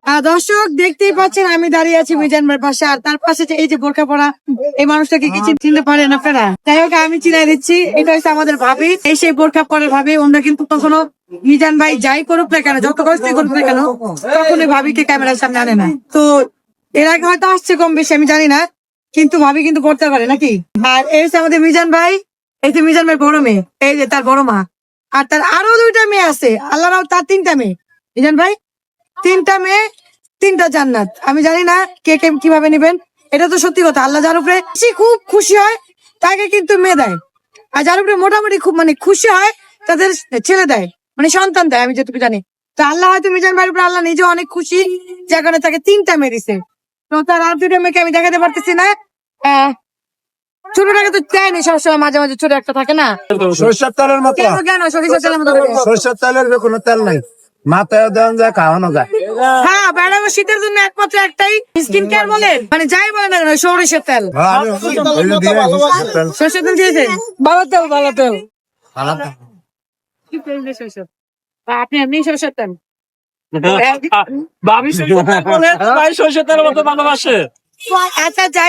দর্শক দেখতেই পাচ্ছেন আমি দাঁড়িয়ে আছি মিজান ভাইয়ের পাশে, আর তার পাশে যে এই যে বোরখা পরা এই মানুষটাকে কি চিনতে পারেন আপনারা? যাই হোক আমি চিনাই দিচ্ছি, এটা হচ্ছে আমাদের ভাবি। এই সেই বোরখা পরে ভাবি, ওনারা কিন্তু কখনো মিজান ভাই যাই করুক না কেন, যত কষ্টই করুক না কেন, কখনোই ভাবিকে ক্যামেরার সামনে আনে না। তো এর আগে হয়তো আসছে কম বেশি আমি জানি না, কিন্তু ভাবি কিন্তু করতে পারে নাকি। আর এই হচ্ছে আমাদের মিজান ভাই, এই যে মিজান ভাই বড় মেয়ে, এই যে তার বড় মা, আর তার আরো 2টা মেয়ে আছে, আল্লাহ তার 3টা মেয়ে। মিজান ভাই 3টা মেয়ে, 3টা জান্নাত। আমি জানি না কে কে কিভাবে নিবেন, এটা তো সত্যি কথা। আল্লাহ যার উপরে খুব খুশি হয় তাকে কিন্তু মেয়ে দেয়, আর যার উপরে মোটামুটি খুব মানে খুশি হয় তাদের ছেলে দেয়, মানে সন্তান দেয়, আমি যেটুকু জানি। তো আল্লাহ হয়তো মিজান ভাইয়ের উপরে আল্লাহ নিজে অনেক খুশি, যার কারণে তাকে 3টা মেয়ে দিছে। তো তার আর 2টা মেয়েকে আমি দেখাতে পারতেছি না। ছোটটাকে তো দেয়নি, সবসময় মাঝে মাঝে ছোট একটা থাকে না। সরিষার তেলের মতো কেন কেন সরিষার তেলের মতো করে? সরিষার তেলের কোনো তেল নাই, মাথায় দেওয়া যায়, খাওয়ানো যায়। হ্যাঁ ম্যাডাম, শীতের জন্য একমাত্র একটাই স্কিন কেয়ার বলেন, মানে যাই বলেন না কেন, সরিষার তেল। সরিষার তেল দিয়েছেন? ভালো তেল, ভালো তেল। কি তেল দিয়ে সরিষার? আপনি এমনি সরিষার তেল ভাবি সরষের তেল বলে, ভাই সরষের তেলের মতো ভালোবাসে। আচ্ছা যাই